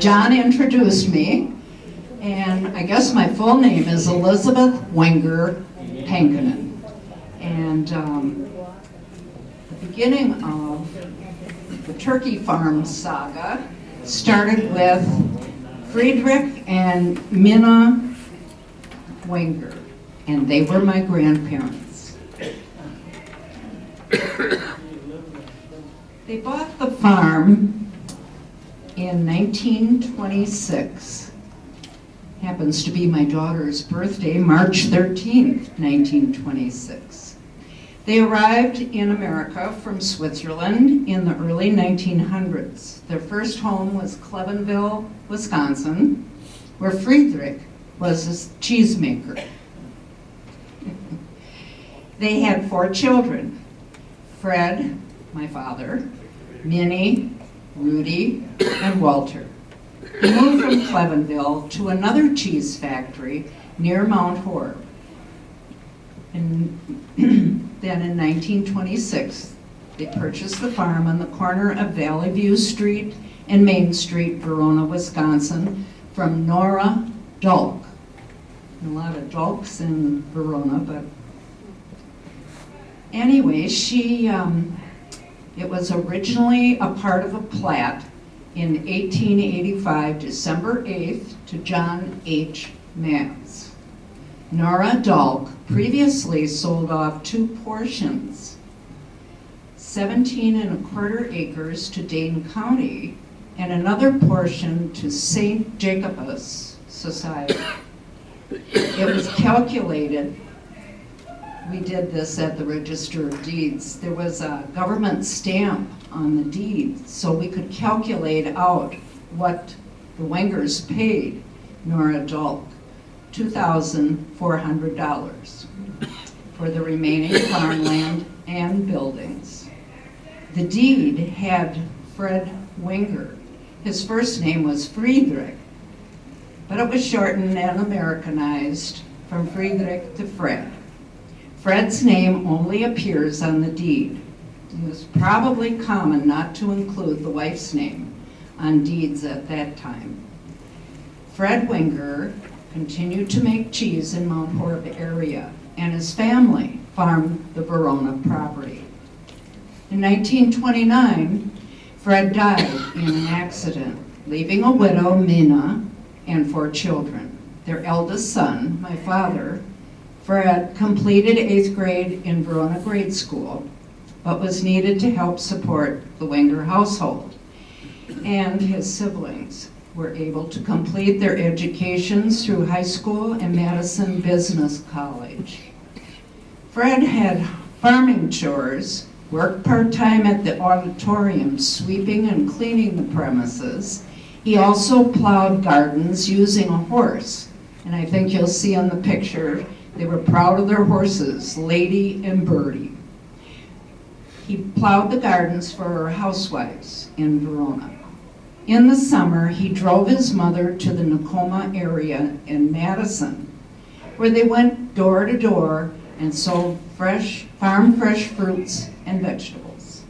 John introduced me, and I guess my full name is Elizabeth Wenger Pankinen. And the beginning of the turkey farm saga started with Friedrich and Minna Wenger, and they were my grandparents. They bought the farm in 1926. Happens to be my daughter's birthday, March 13th, 1926. They arrived in America from Switzerland in the early 1900s. Their first home was Clevenville, Wisconsin, where Friedrich was a cheesemaker. They had 4 children: Fred, my father, Minnie, Rudy, and Walter. He moved from Clevenville to another cheese factory near Mount Horeb. And then in 1926, they purchased the farm on the corner of Valley View Street and Main Street, Verona, Wisconsin, from Nora Dulk. A lot of Dulks in Verona, but anyway, it was originally a part of a plat in 1885, December 8th, to John H. Mavs. Nora Dulk previously sold off 2 portions, 17¼ acres to Dane County, and another portion to St. Jacobus Society. It was calculated. We did this at the Register of Deeds. There was a government stamp on the deed, so we could calculate out what the Wengers paid Nora Dulk, $2,400 for the remaining farmland and buildings. The deed had Fred Wenger. His first name was Friedrich, but it was shortened and Americanized from Friedrich to Fred. Fred's name only appears on the deed. It was probably common not to include the wife's name on deeds at that time. Fred Wenger continued to make cheese in Mount Horeb area, and his family farmed the Verona property. In 1929, Fred died in an accident, leaving a widow, Minna, and 4 children. Their eldest son, my father, Fred, completed 8th grade in Verona Grade School, but was needed to help support the Wenger household. And his siblings were able to complete their educations through high school and Madison Business College. Fred had farming chores, worked part-time at the auditorium, sweeping and cleaning the premises. He also plowed gardens using a horse, and I think you'll see on the picture, they were proud of their horses, Lady and Birdie. He plowed the gardens for housewives in Verona. In the summer, he drove his mother to the Nakoma area in Madison, where they went door to door and sold farm fresh fruits and vegetables.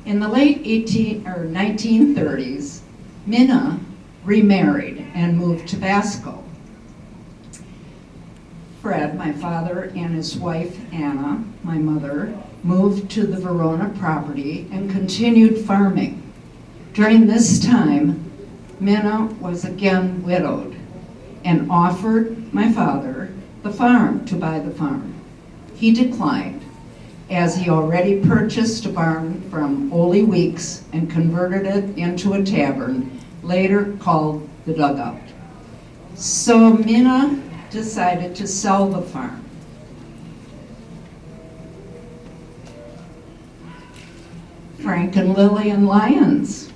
In the late 1930s, Minna remarried and moved to Basco. Fred, my father, and his wife, Anna, my mother, moved to the Verona property and continued farming. During this time, Minna was again widowed and offered my father the farm to buy the farm. He declined, as he already purchased a barn from Ole Weeks and converted it into a tavern, later called the Dugout. So Minna decided to sell the farm. Frank and Lillian Lyons.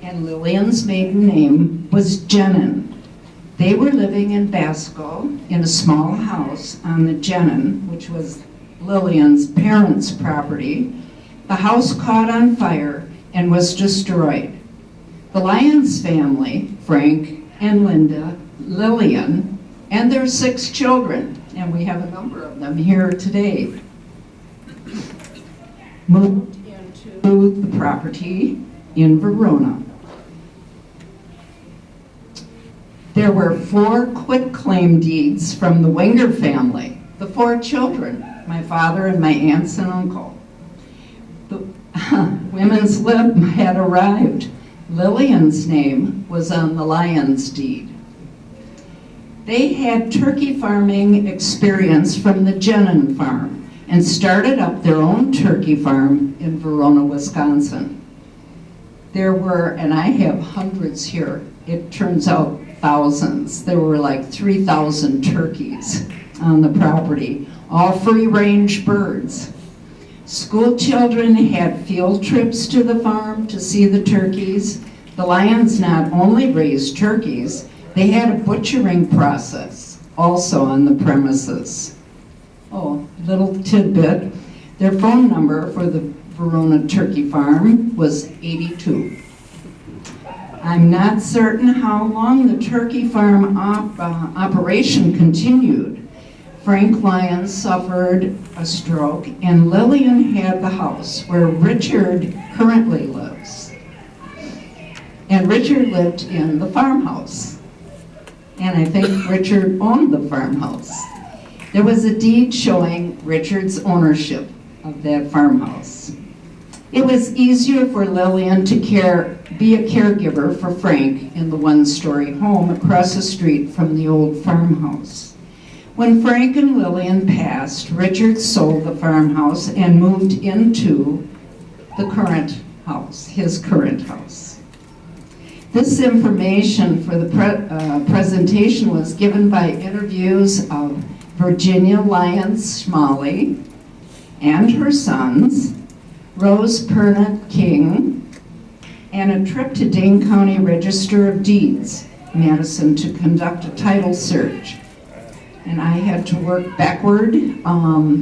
And Lillian's maiden name was Jenin. They were living in Basco in a small house on the Jenin, which was Lillian's parents' property. The house caught on fire and was destroyed. The Lyons family, Frank and Linda, Lillian, and their 6 children, and we have a number of them here today, moved into the property in Verona. There were 4 quitclaim deeds from the Wenger family, the 4 children, my father and my aunts and uncle. The women's lib had arrived. Lillian's name was on the Lyons deed. They had turkey farming experience from the Jenin farm and started up their own turkey farm in Verona, Wisconsin. There were, and I have hundreds here, it turns out thousands. There were like 3,000 turkeys on the property, all free-range birds. School children had field trips to the farm to see the turkeys. The Lyons not only raised turkeys, they had a butchering process also on the premises. Oh, little tidbit. Their phone number for the Verona turkey farm was 82. I'm not certain how long the turkey farm operation continued. Frank Lyons suffered a stroke, and Lillian had the house where Richard currently lives. And Richard lived in the farmhouse. And I think Richard owned the farmhouse. There was a deed showing Richard's ownership of that farmhouse. It was easier for Lillian to be a caregiver for Frank in the one-story home across the street from the old farmhouse. When Frank and Lillian passed, Richard sold the farmhouse and moved into the current house, his current house. This information for the presentation was given by interviews of Virginia Lyons Schmalley and her sons, Rose Pernod King, and a trip to Dane County Register of Deeds, Madison, to conduct a title search. And I had to work backward,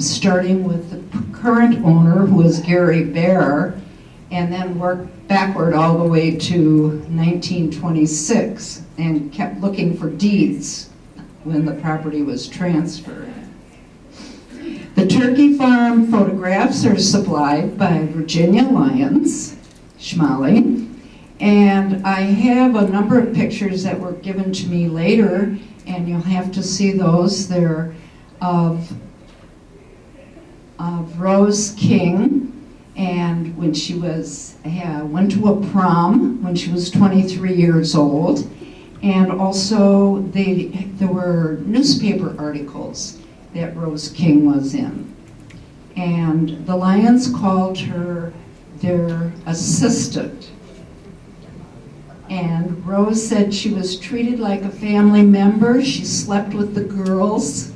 starting with the current owner, who was Gary Bear, and then work backward all the way to 1926, and kept looking for deeds when the property was transferred. The turkey farm photographs are supplied by Virginia Lyons Schmalley, and I have a number of pictures that were given to me later, and you'll have to see those. They're of Rose King, and when she went to a prom when she was 23 years old, and also there were newspaper articles that Rose King was in. And the Lyons called her their assistant. And Rose said she was treated like a family member. She slept with the girls. It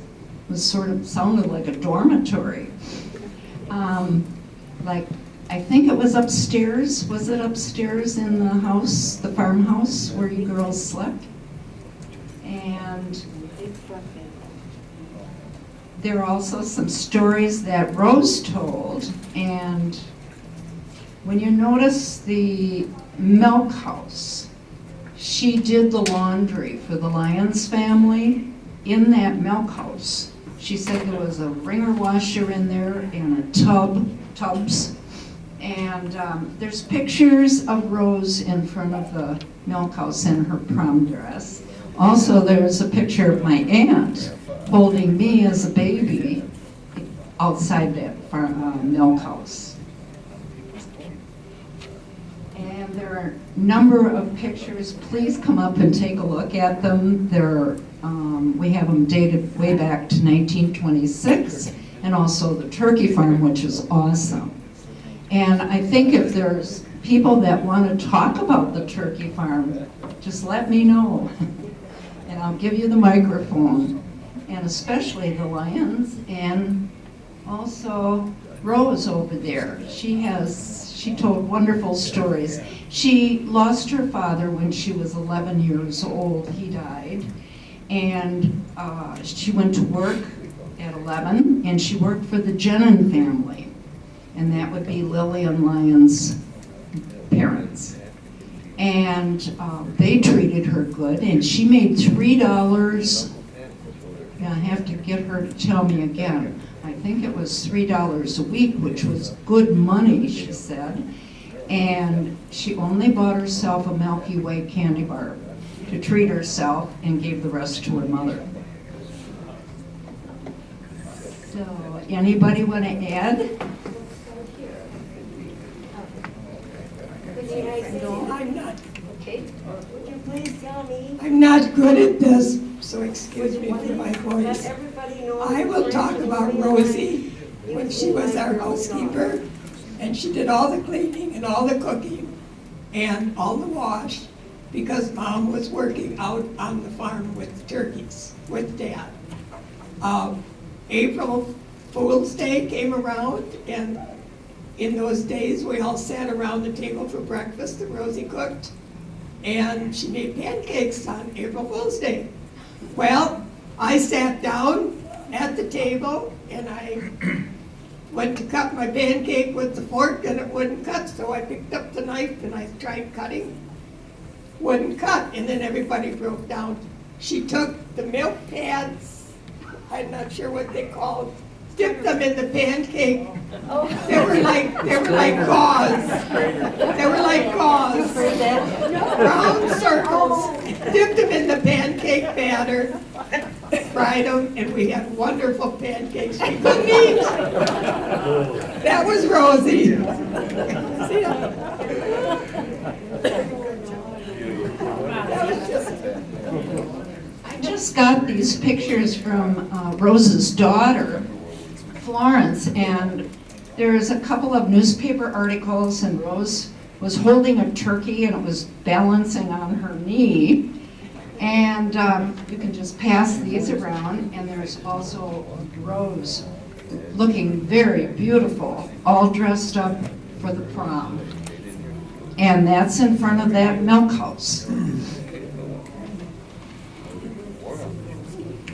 was sounded like a dormitory. I think it was upstairs. Was it upstairs in the house, the farmhouse, where you girls slept? And there are also some stories that Rose told, and when you notice the milk house, she did the laundry for the Lyons family in that milk house. She said there was a wringer washer in there and tubs, and there's pictures of Rose in front of the milk house in her prom dress. Also, there's a picture of my aunt holding me as a baby outside that milk house. And there are a number of pictures. Please come up and take a look at them. We have them dated way back to 1926, and also the turkey farm, which is awesome. And I think if there's people that want to talk about the turkey farm, just let me know, and I'll give you the microphone. And especially the Lyons, and also Rose over there. She told wonderful stories. She lost her father when she was 11 years old. He died. And she went to work at 11, and she worked for the Jenin family. And that would be Lillian Lyons' parents. And they treated her good, and she made $3. I have to get her to tell me again. I think it was $3 a week, which was good money, she said. And she only bought herself a Milky Way candy bar. to treat herself and gave the rest to her mother. So, anybody want to add? No, I'm not. Okay. Would you please tell me? I'm not good at this, so excuse me for my Let voice. everybody know. I will talk about Rosie when she was our housekeeper, and she did all the cleaning and all the cooking and all the wash because Mom was working out on the farm with the turkeys with Dad. April Fool's Day came around, and in those days we all sat around the table for breakfast that Rosie cooked, and she made pancakes on April Fool's Day. Well, I sat down at the table and I went to cut my pancake with the fork and it wouldn't cut, so I picked up the knife and I tried cutting. Wouldn't cut, and then everybody broke down. She took the milk pads, I'm not sure what they called, dipped them in the pancake. They were like gauze. They were like gauze. Round circles. Dipped them in the pancake batter. Fried them, and we had wonderful pancakes we couldn't eat. That was Rosie. See ya. That was just. I just got these pictures from Rose's daughter, Florence, and there's a couple of newspaper articles, and Rose was holding a turkey and it was balancing on her knee. And you can just pass these around, and there's also Rose looking very beautiful, all dressed up for the prom. And that's in front of that milk house.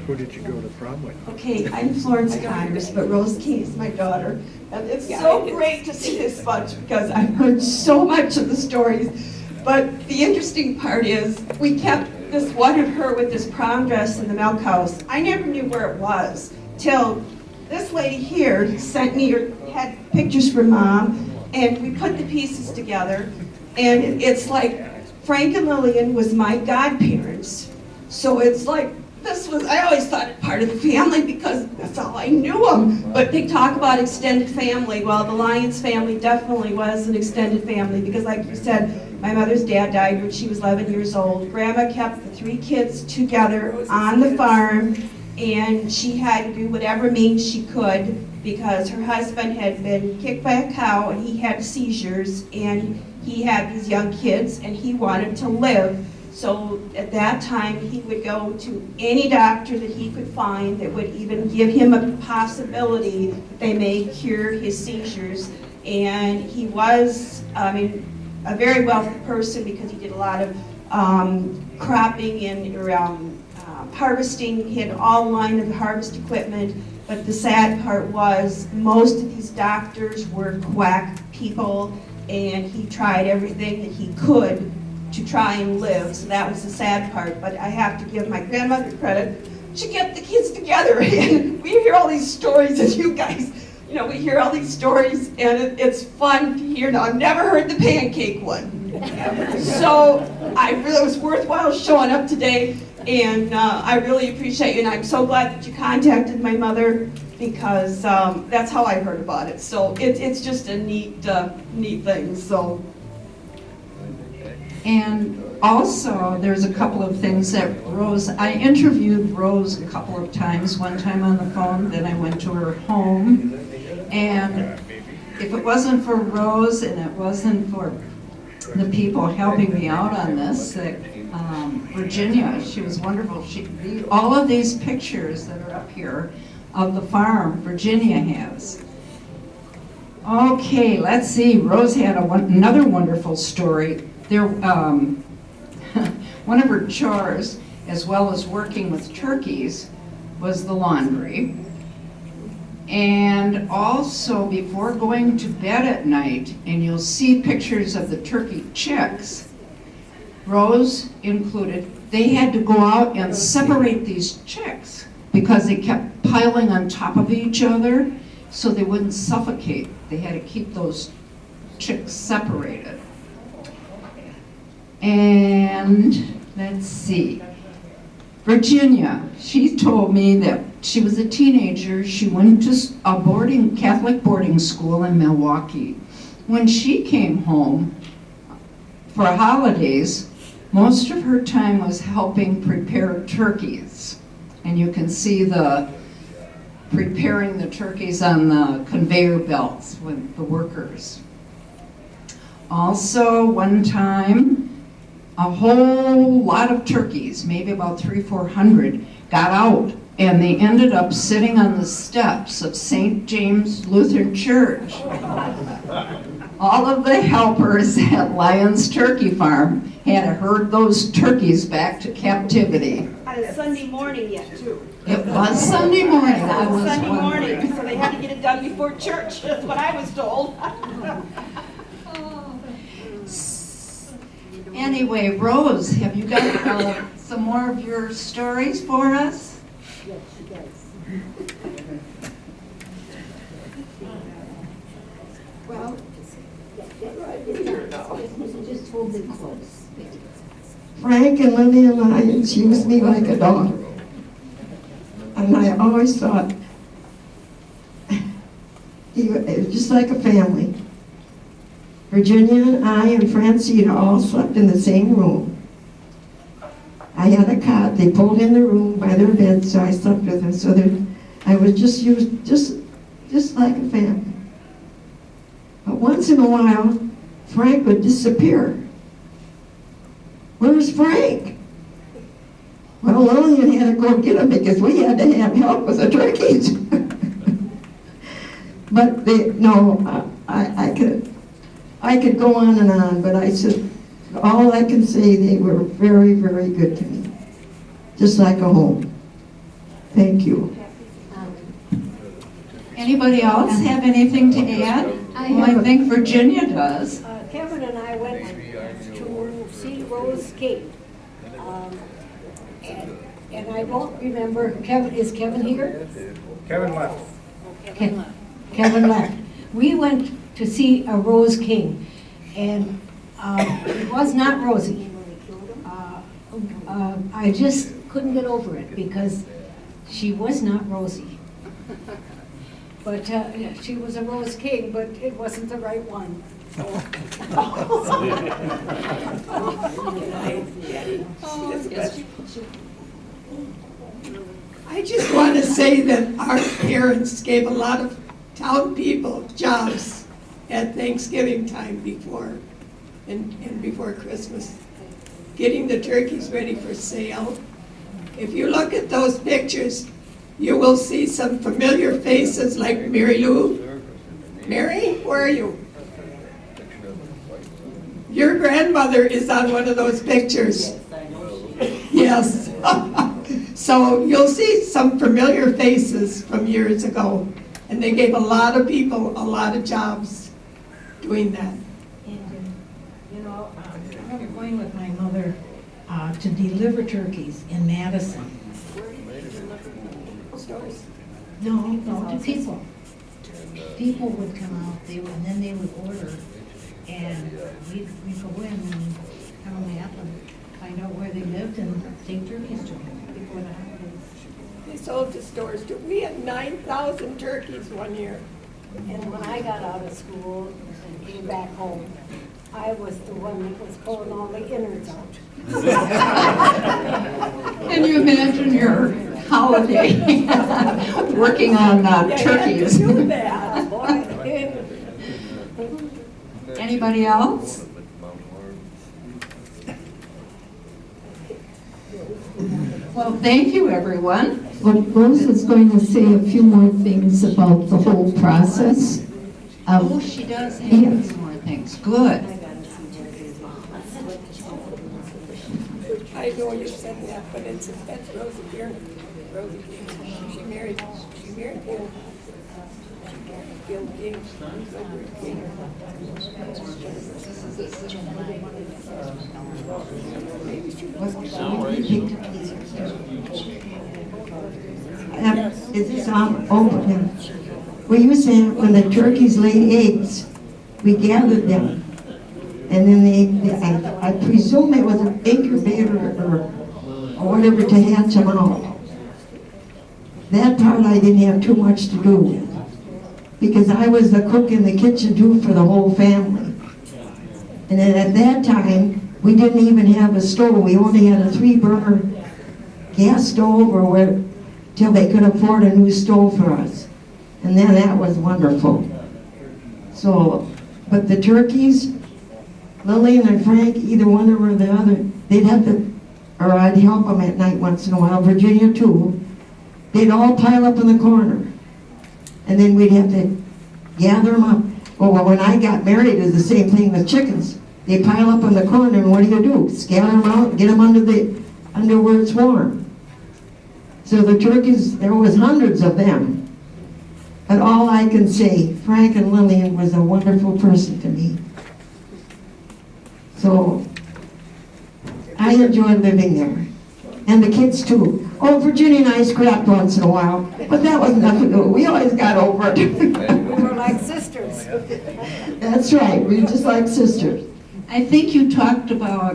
Who did you go to prom with? Okay, I'm Florence Connors, but Rose King is my daughter. And it's so great to see this bunch because I've heard so much of the stories. But the interesting part is we kept this one of her with this prom dress in the milk house. I never knew where it was till this lady here sent me or had pictures from Mom, and we put the pieces together. And it's like Frank and Lillian was my godparents. So it's like, this was, I always thought it part of the family because that's all I knew them. But they talk about extended family. Well, the Lyons family definitely was an extended family because like you said, my mother's dad died when she was 11 years old. Grandma kept the 3 kids together on the farm, and she had to do whatever means she could because her husband had been kicked by a cow and he had seizures, and he had these young kids and he wanted to live. So at that time, he would go to any doctor that he could find that would even give him a possibility that they may cure his seizures. And he was, a very wealthy person because he did a lot of cropping and harvesting. He had all line of harvest equipment. But the sad part was most of these doctors were quack people, and he tried everything that he could to try and live, so that was the sad part. But I have to give my grandmother credit. She kept the kids together, and we hear all these stories, as you guys, we hear all these stories, and it's fun to hear. Now, I've never heard the pancake one, so it was worthwhile showing up today, and I really appreciate you, and I'm so glad that you contacted my mother because that's how I heard about it. So it's just a neat thing. So. And also, there's a couple of things that I interviewed Rose a couple of times, one time on the phone, then I went to her home. And if it wasn't for Rose and it wasn't for the people helping me out on this, Virginia, she was wonderful. All of these pictures that are up here of the farm, Virginia has. Okay, let's see. Rose had another wonderful story. One of her chores, as well as working with turkeys, was the laundry. And also, before going to bed at night, and you'll see pictures of the turkey chicks, Rose included, they had to go out and separate these chicks because they kept piling on top of each other so they wouldn't suffocate. They had to keep those chicks separated. And Let's see. Virginia, she told me that she was a teenager. She went to a Catholic boarding school in Milwaukee. When she came home for holidays, most of her time was helping prepare turkeys. And you can see preparing the turkeys on the conveyor belts with the workers. Also, one time, a whole lot of turkeys, maybe about 300-400, got out, and they ended up sitting on the steps of St. James Lutheran Church. All of the helpers at Lyons Turkey Farm had to herd those turkeys back to captivity. On a Sunday morning yet, too. It was Sunday morning, I was Sunday wondering. morning, so they had to get it done before church, that's what I was told. Anyway, Rose, have you got some more of your stories for us? Yes, she does. Well, Just hold it close. Frank and Lillian Lyons used me like a dog. And I always thought, it was just like a family. Virginia and I and Francina all slept in the same room. I had a cot, they pulled in the room by their bed, so I slept with them. So I was just used, just like a family. But once in a while, Frank would disappear. Where's Frank? Well, Lillian had to go get him because we had to have help with the turkeys. But I could go on, but I said, all I can say, they were very, very good to me. Just like a home. Thank you. Anybody else have anything to add? Well, I think Virginia does. Kevin and I went to see Rose Gate. And I don't remember, is Kevin here? Kevin left. Kevin left. We went to see a Rose King, and it was not Rosie. I just couldn't get over it because she was not Rosie. But she was a Rose King, but it wasn't the right one. I just want to say that our parents gave a lot of town people jobs at Thanksgiving time before Christmas, getting the turkeys ready for sale. If you look at those pictures, you will see some familiar faces like Mary Lou. Mary, where are you? Your grandmother is on one of those pictures. Yes. So you'll see some familiar faces from years ago. And they gave a lot of people a lot of jobs doing that. And, you know, I remember going with my mother to deliver turkeys in Madison. No, to people. People would come out, and then they would order, and we'd go in and count them up and find out where they lived and take turkeys to them before the holidays. They sold to stores too. We had 9,000 turkeys one year. And when I got out of school and came back home, I was the one that was pulling all the innards out. Can you imagine your holiday working on turkeys? You had to do that, boy. Anybody else? Well, thank you, everyone. Well, Rose is going to say a few more things about the whole process. Oh, she does have Yes. some more things. Good. I know you said that, but that's Rosie Bierman. Rosie King. She married Gil. She married Gil King. Is this open? We used to, when the turkeys laid eggs, we gathered them And then I presume it was an incubator or whatever to hatch them out. That part I didn't have too much to do with, because I was the cook in the kitchen too for the whole family. And then at that time, we didn't even have a stove. We only had a 3-burner gas stove till they could afford a new stove for us. And then that was wonderful. So, but the turkeys, Lillian and Frank, either one or the other, they'd have to, or I'd help them at night once in a while, Virginia too. They'd all pile up in the corner. And then we'd have to gather them up. Well, when I got married, it was the same thing with chickens. They pile up in the corner, and what do? Scatter them out, get them under where it's warm. So the turkeys, there was hundreds of them. But all I can say, Frank and Lillian was a wonderful person to me. So I enjoyed living there. And the kids too. Oh, Virginia and I scrapped once in a while, but that was nothing to do. We always got over it. We were like sisters. That's right, we were just like sisters. I think you talked about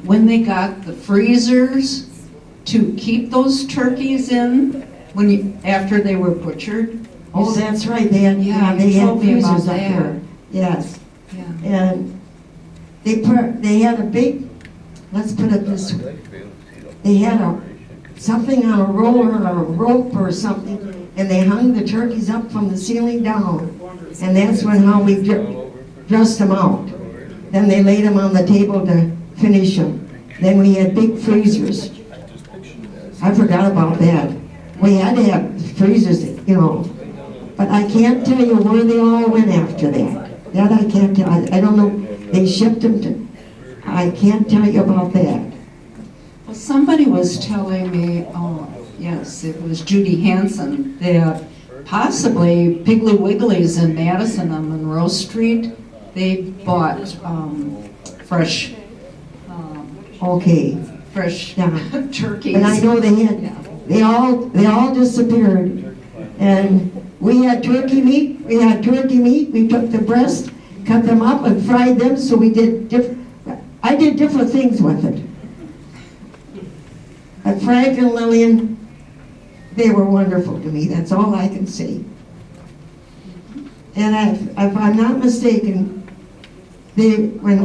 when they got the freezers to keep those turkeys in after they were butchered. Oh, that's right, they had, Yeah, they you had told me about freezers up that. there. Yes, Yeah. and they had a big, let's put it this way, they had something on a roller or a rope or something, and they hung the turkeys up from the ceiling down, and that's how we dressed them out. Then they laid them on the table to finish them. Then we had big freezers. I forgot about that. We had to have freezers, but I can't tell you where they all went after that. That I can't tell. I don't know. They shipped them to, I can't tell you about that. Well, somebody was telling me, yes, it was Judy Hansen, that possibly Piggly Wiggly's in Madison on Monroe Street, they bought fresh Okay. yeah. turkeys. And I know they all disappeared. And we had turkey meat. We took the breast, cut them up, and fried them. So we did I did different things with it. But Frank and Lillian, they were wonderful to me. That's all I can say. And if I'm not mistaken, when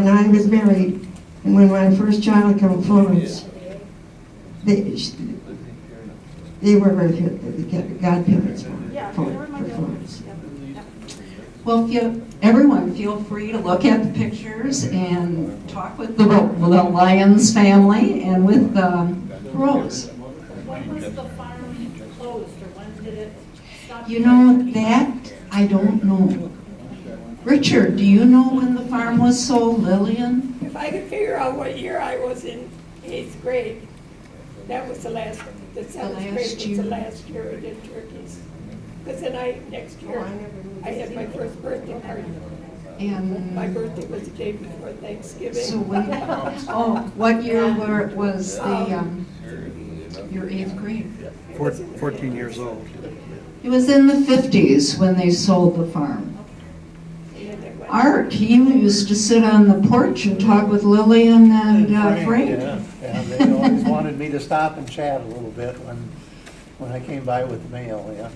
I was married, and when my first child came, Florence, they were the godparents for Florence. Well, everyone feel free to look at the pictures and talk with the Lyons family and with Rose. When was the farm closed, or when did it stop? That I don't know. Richard, do you know when the farm was sold, Lillian? If I could figure out what year I was in 8th grade, that was the 7th grade was the last year I did turkeys. Because then next year, I had my first birthday party. And My birthday was the day before Thanksgiving. so what year was your 8th grade? 14 years old. It was in the 50s when they sold the farm. Art, he used to sit on the porch and talk with Lillian and Frank. Yeah, they always wanted me to stop and chat a little bit when I came by with the mail, yeah.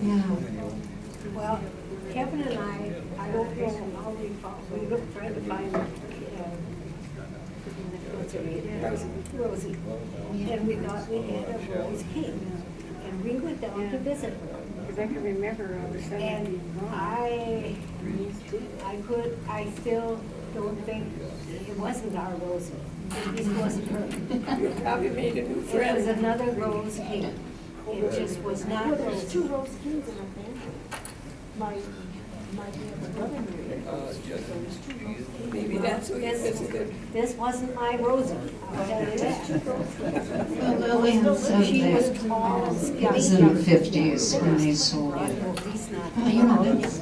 Yeah. Well, Kevin and I don't know how we looked trying to find, what's her name? Rosie. And we thought we had a Rose King. And we went down to visit her. Because I can remember I was 17. And I still don't think, it wasn't our Rosie. It wasn't her. You probably made a new It was friend. another Rose King. It just was not Well, there's Rosie. 2 Rose Kings in our family. My brother married a Rose King, so there's 2 Rose Kings. Maybe that's who you visited. This wasn't my Rosie, I'll tell you that. Well, Lillian said She was that tall and skinny. it was in the 50s when they sold it. At least not. Well, that's,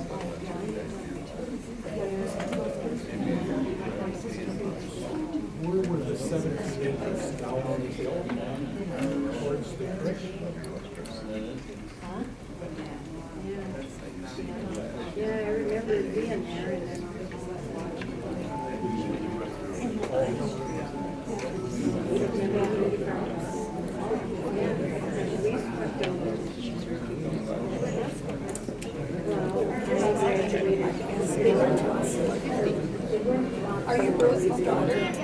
Yeah, I remember being there, and then Are you Rosie's daughter?